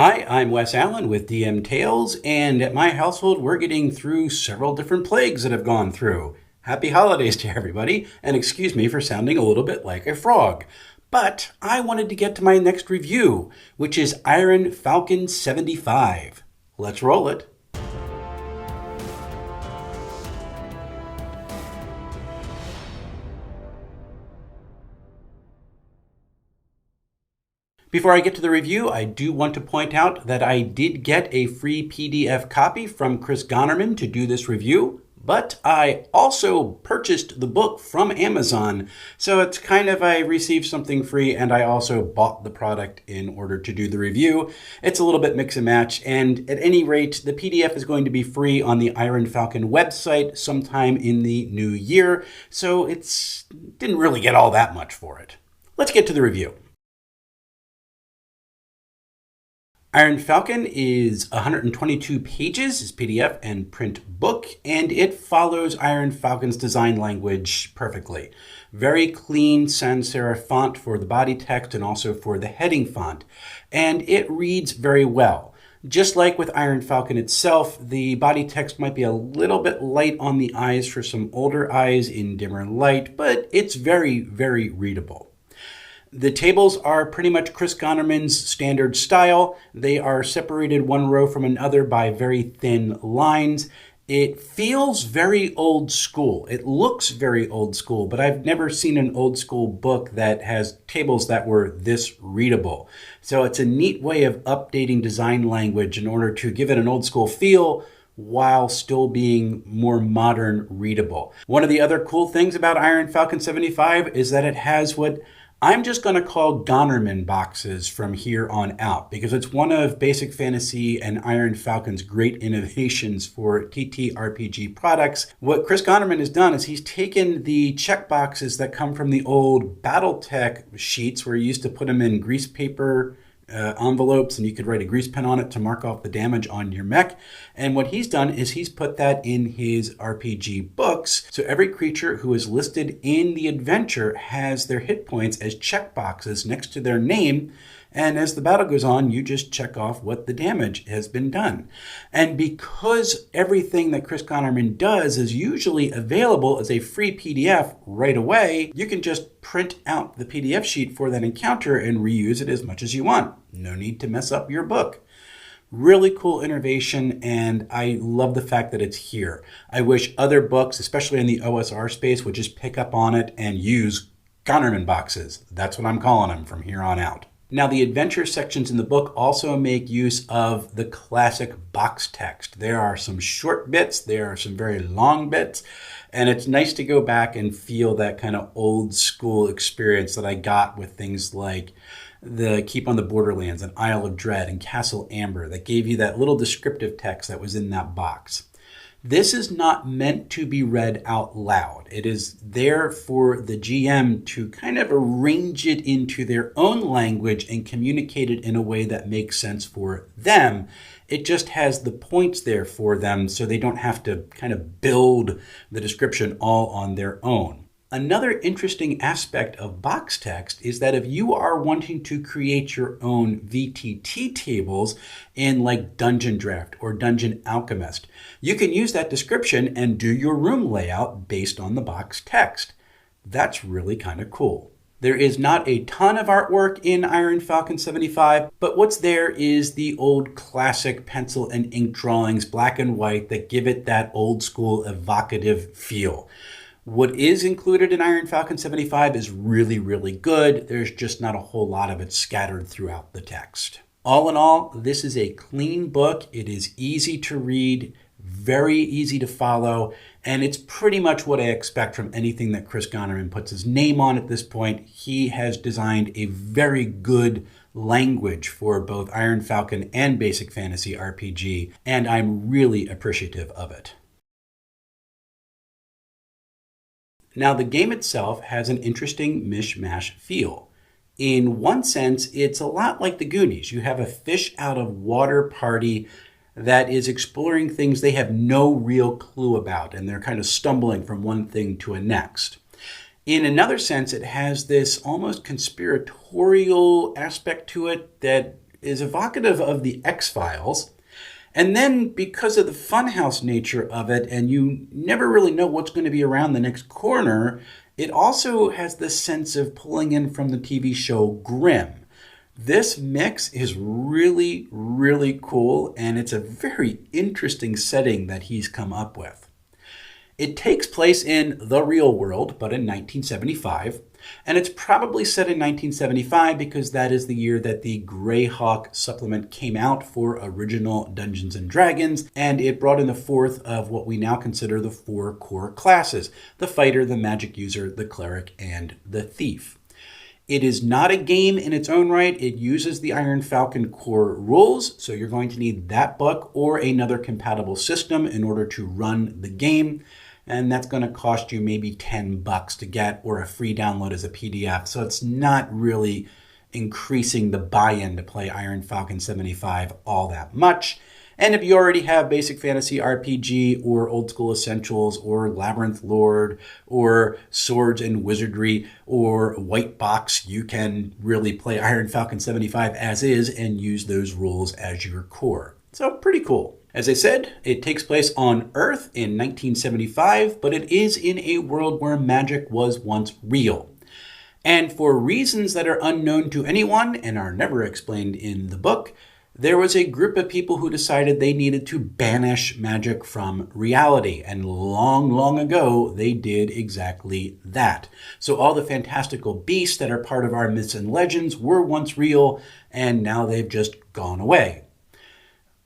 Hi, I'm Wes Allen with DM Tales, and at my household, we're getting through several different plagues that have gone through. Happy holidays to everybody, and excuse me for sounding a little bit like a frog. But I wanted to get to my next review, which is Iron Falcon 75. Let's roll it. Before I get to the review, I do want to point out that I did get a free PDF copy from Gonnerman to do this review, but I also purchased the book from Amazon. So it's kind of I received something free and I also bought the product in order to do the review. It's a little bit mix and match, and at any rate, the PDF is going to be free on the Iron Falcon website sometime in the new year, so didn't really get all that much for it. Let's get to the review. Iron Falcon is 122 pages, is PDF and print book, and it follows Iron Falcon's design language perfectly. Very clean sans serif font for the body text and also for the heading font, and it reads very well. Just like with Iron Falcon itself, the body text might be a little bit light on the eyes for some older eyes in dimmer light, but it's very, very readable. The tables are pretty much Gonnerman's standard style. They are separated one row from another by very thin lines. It feels very old school. It looks very old school, but I've never seen an old school book that has tables that were this readable. So it's a neat way of updating design language in order to give it an old school feel while still being more modern readable. One of the other cool things about Iron Falcon 75 is that it has what I'm just going to call Gonnerman boxes from here on out, because it's one of Basic Fantasy and Iron Falcon's great innovations for TTRPG products. What Gonnerman has done is he's taken the check boxes that come from the old BattleTech sheets where you used to put them in grease paper envelopes and you could write a grease pen on it to mark off the damage on your mech. And what he's done is he's put that in his RPG books. So every creature who is listed in the adventure has their hit points as check boxes next to their name. And as the battle goes on, you just check off what the damage has been done. And because everything that Gonnerman does is usually available as a free PDF right away, you can just print out the PDF sheet for that encounter and reuse it as much as you want. No need to mess up your book. Really cool innovation, and I love the fact that it's here. I wish other books, especially in the OSR space, would just pick up on it and use Gonnerman boxes. That's what I'm calling them from here on out. Now, the adventure sections in the book also make use of the classic box text. There are some short bits, there are some very long bits, and it's nice to go back and feel that kind of old school experience that I got with things like the Keep on the Borderlands and Isle of Dread and Castle Amber that gave you that little descriptive text that was in that box. This is not meant to be read out loud. It is there for the GM to kind of arrange it into their own language and communicate it in a way that makes sense for them. It just has the points there for them so they don't have to kind of build the description all on their own. Another interesting aspect of box text is that if you are wanting to create your own VTT tables in like Dungeon Draft or Dungeon Alchemist, you can use that description and do your room layout based on the box text. That's really kind of cool. There is not a ton of artwork in Iron Falcon 75, but what's there is the old classic pencil and ink drawings, black and white, that give it that old school evocative feel. What is included in Iron Falcon 75 is really, really good. There's just not a whole lot of it scattered throughout the text. All in all, this is a clean book. It is easy to read, very easy to follow, and it's pretty much what I expect from anything that Gonnerman puts his name on at this point. He has designed a very good language for both Iron Falcon and Basic Fantasy RPG, and I'm really appreciative of it. Now, the game itself has an interesting mishmash feel. In one sense, it's a lot like the Goonies. You have a fish out of water party that is exploring things they have no real clue about, and they're kind of stumbling from one thing to a next. In another sense, it has this almost conspiratorial aspect to it that is evocative of the X-Files. And then because of the funhouse nature of it, and you never really know what's going to be around the next corner, it also has this sense of pulling in from the TV show Grimm. This mix is really, really cool, and it's a very interesting setting that he's come up with. It takes place in the real world, but in 1975, and it's probably set in 1975 because that is the year that the Greyhawk supplement came out for original Dungeons & Dragons, and it brought in the fourth of what we now consider the four core classes: the fighter, the magic user, the cleric, and the thief. It is not a game in its own right. It uses the Iron Falcon core rules, so you're going to need that book or another compatible system in order to run the game. And that's going to cost you maybe $10 to get, or a free download as a PDF. So it's not really increasing the buy-in to play Iron Falcon 75 all that much. And if you already have Basic Fantasy RPG or Old School Essentials or Labyrinth Lord or Swords and Wizardry or White Box, you can really play Iron Falcon 75 as is and use those rules as your core. So pretty cool. As I said, it takes place on Earth in 1975, but it is in a world where magic was once real. And for reasons that are unknown to anyone and are never explained in the book, there was a group of people who decided they needed to banish magic from reality. And long, long ago, they did exactly that. So all the fantastical beasts that are part of our myths and legends were once real, and now they've just gone away.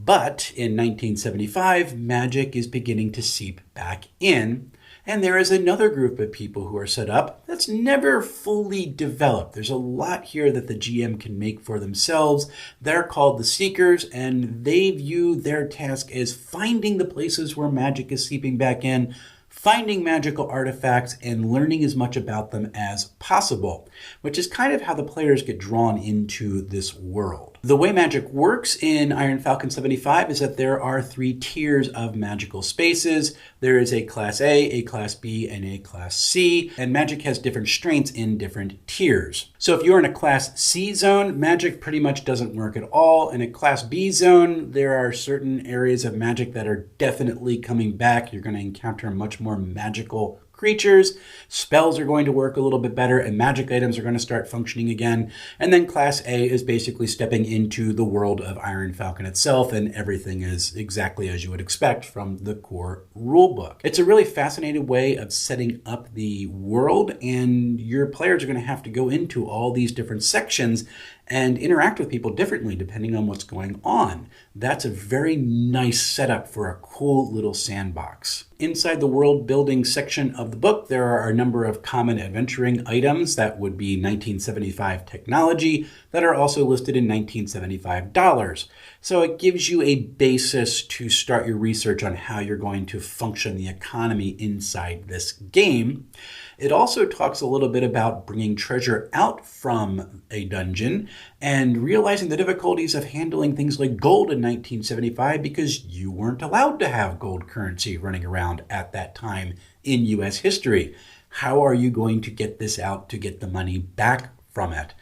But in 1975, magic is beginning to seep back in, and there is another group of people who are set up that's never fully developed. There's a lot here that the GM can make for themselves. They're called the Seekers, and they view their task as finding the places where magic is seeping back in, finding magical artifacts, and learning as much about them as possible, which is kind of how the players get drawn into this world. The way magic works in Iron Falcon 75 is that there are 3 tiers of magical spaces. There is a Class A Class B, and a Class C, and magic has different strengths in different tiers. So if you're in a Class C zone, magic pretty much doesn't work at all. In a Class B zone, there are certain areas of magic that are definitely coming back. You're going to encounter much more magical creatures, spells are going to work a little bit better, and magic items are going to start functioning again. And then Class A is basically stepping into the world of Iron Falcon itself, and everything is exactly as you would expect from the core rulebook. It's a really fascinating way of setting up the world, and your players are going to have to go into all these different sections and interact with people differently depending on what's going on. That's a very nice setup for a cool little sandbox. Inside the world building section of the book, there are a number of common adventuring items that would be 1975 technology that are also listed in 1975 dollars. So it gives you a basis to start your research on how you're going to function the economy inside this game. It also talks a little bit about bringing treasure out from a dungeon and realizing the difficulties of handling things like gold in 1975 because you weren't allowed to have gold currency running around at that time in U.S. history. How are you going to get this out to get the money back from it?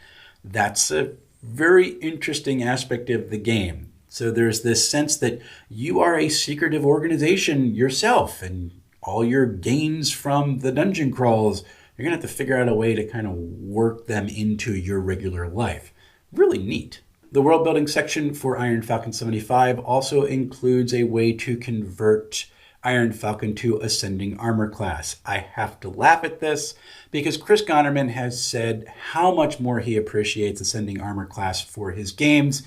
That's a very interesting aspect of the game. So there's this sense that you are a secretive organization yourself, and all your gains from the dungeon crawls, you're going to have to figure out a way to kind of work them into your regular life. Really neat. The world building section for Iron Falcon 75 also includes a way to convert Iron Falcon to Ascending Armor class. I have to laugh at this because Chris Gonnerman has said how much more he appreciates Ascending Armor class for his games.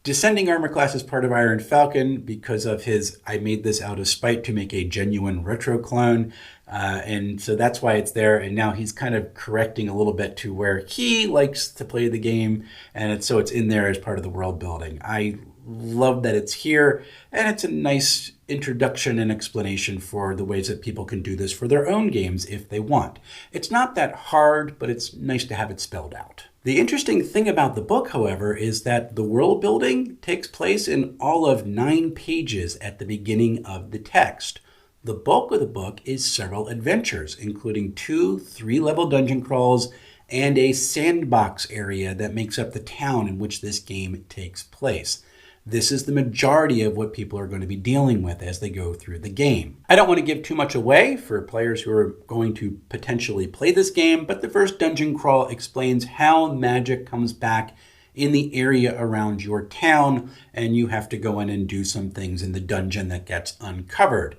Descending Armor class is part of Iron Falcon because of his, I made this out of spite to make a genuine retro clone. And so that's why it's there. And now he's kind of correcting a little bit to where he likes to play the game. And it's in there as part of the world building. I love that it's here. And it's a nice introduction and explanation for the ways that people can do this for their own games if they want. It's not that hard, but it's nice to have it spelled out. The interesting thing about the book, however, is that the world building takes place in all of 9 pages at the beginning of the text. The bulk of the book is several adventures, including 2 3-level dungeon crawls and a sandbox area that makes up the town in which this game takes place. This is the majority of what people are going to be dealing with as they go through the game. I don't want to give too much away for players who are going to potentially play this game, but the first dungeon crawl explains how magic comes back in the area around your town, and you have to go in and do some things in the dungeon that gets uncovered.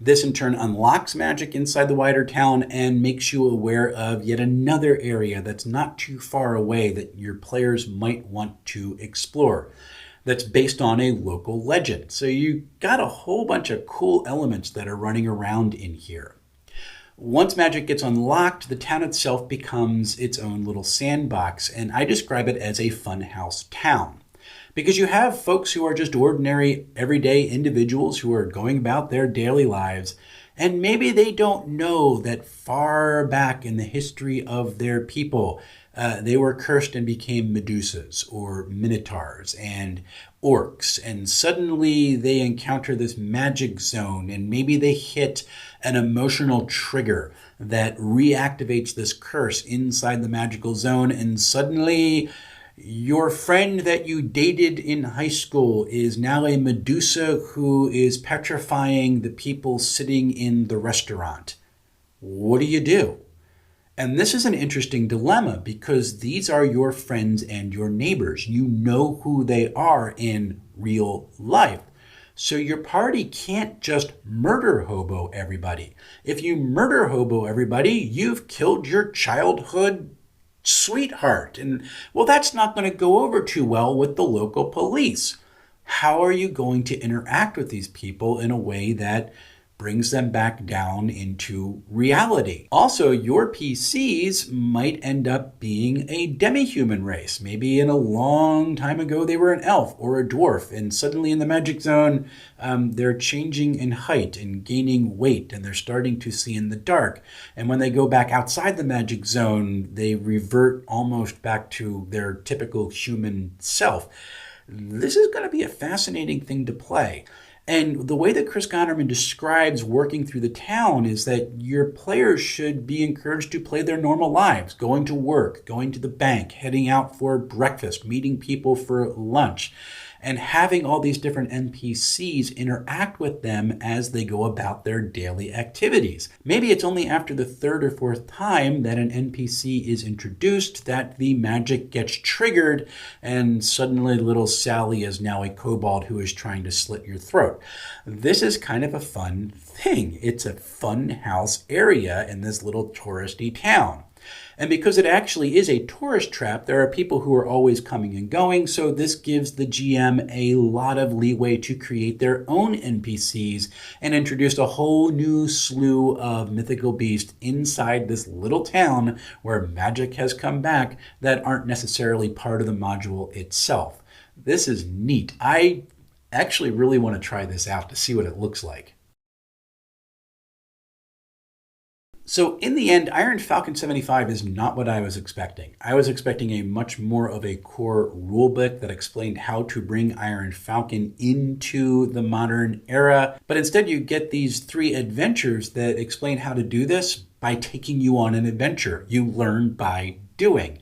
This in turn unlocks magic inside the wider town and makes you aware of yet another area that's not too far away that your players might want to explore. That's based on a local legend. So you got a whole bunch of cool elements that are running around in here. Once magic gets unlocked, the town itself becomes its own little sandbox, and I describe it as a funhouse town. Because you have folks who are just ordinary, everyday individuals who are going about their daily lives, and maybe they don't know that far back in the history of their people, they were cursed and became Medusas or Minotaurs and orcs, and suddenly they encounter this magic zone, and maybe they hit an emotional trigger that reactivates this curse inside the magical zone, and suddenly your friend that you dated in high school is now a Medusa who is petrifying the people sitting in the restaurant. What do you do? And this is an interesting dilemma because these are your friends and your neighbors. You know who they are in real life. So your party can't just murder hobo everybody. If you murder hobo everybody, you've killed your childhood sweetheart. And well, that's not going to go over too well with the local police. How are you going to interact with these people in a way that brings them back down into reality? Also, your PCs might end up being a demi-human race. Maybe in a long time ago, they were an elf or a dwarf, and suddenly in the magic zone, they're changing in height and gaining weight, and they're starting to see in the dark. And when they go back outside the magic zone, they revert almost back to their typical human self. This is going to be a fascinating thing to play. And the way that Chris Gonnerman describes working through the town is that your players should be encouraged to play their normal lives, going to work, going to the bank, heading out for breakfast, meeting people for lunch, and having all these different NPCs interact with them as they go about their daily activities. Maybe it's only after the third or fourth time that an NPC is introduced that the magic gets triggered, and suddenly little Sally is now a kobold who is trying to slit your throat. This is kind of a fun thing. It's a fun house area in this little touristy town. And because it actually is a tourist trap, there are people who are always coming and going, so this gives the GM a lot of leeway to create their own NPCs and introduce a whole new slew of mythical beasts inside this little town where magic has come back that aren't necessarily part of the module itself. This is neat. I actually really want to try this out to see what it looks like. So in the end, Iron Falcon 75 is not what I was expecting. I was expecting a much more of a core rulebook that explained how to bring Iron Falcon into the modern era. But instead you get these 3 adventures that explain how to do this by taking you on an adventure. You learn by doing.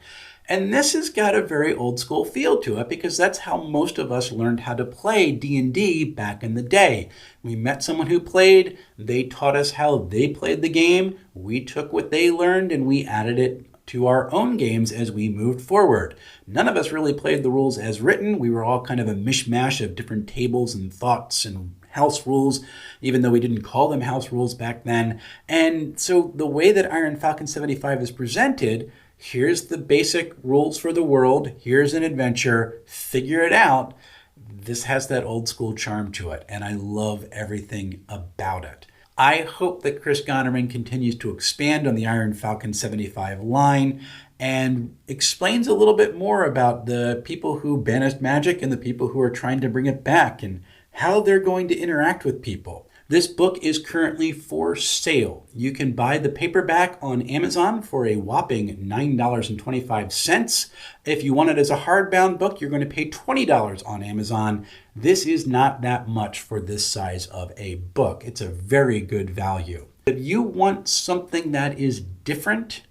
And this has got a very old school feel to it because that's how most of us learned how to play D&D back in the day. We met someone who played, they taught us how they played the game, we took what they learned and we added it to our own games as we moved forward. None of us really played the rules as written. We were all kind of a mishmash of different tables and thoughts and house rules, even though we didn't call them house rules back then. And so the way that Iron Falcon 75 is presented, here's the basic rules for the world, here's an adventure, figure it out. This has that old school charm to it, and I love everything about it. I hope that Chris Gonnerman continues to expand on the Iron Falcon 75 line and explains a little bit more about the people who banished magic and the people who are trying to bring it back and how they're going to interact with people. This book is currently for sale. You can buy the paperback on Amazon for a whopping $9.25. If you want it as a hardbound book, you're going to pay $20 on Amazon. This is not that much for this size of a book. It's a very good value. If you want something that is different,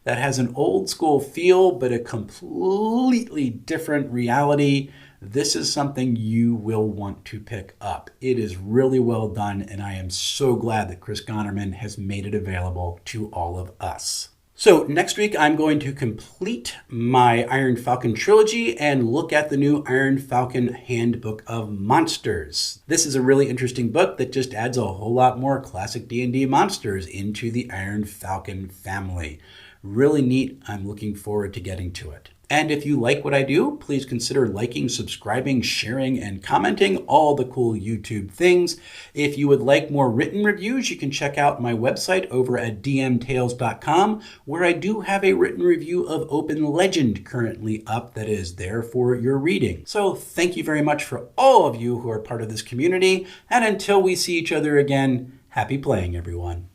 that has an old school feel, but a completely different reality, this is something you will want to pick up. It is really well done, and I am so glad that Chris Gonnerman has made it available to all of us. So next week, I'm going to complete my Iron Falcon trilogy and look at the new Iron Falcon Handbook of Monsters. This is a really interesting book that just adds a whole lot more classic D&D monsters into the Iron Falcon family. Really neat. I'm looking forward to getting to it. And if you like what I do, please consider liking, subscribing, sharing, and commenting, all the cool YouTube things. If you would like more written reviews, you can check out my website over at dmtales.com, where I do have a written review of Open Legend currently up that is there for your reading. So thank you very much for all of you who are part of this community, and until we see each other again, happy playing, everyone.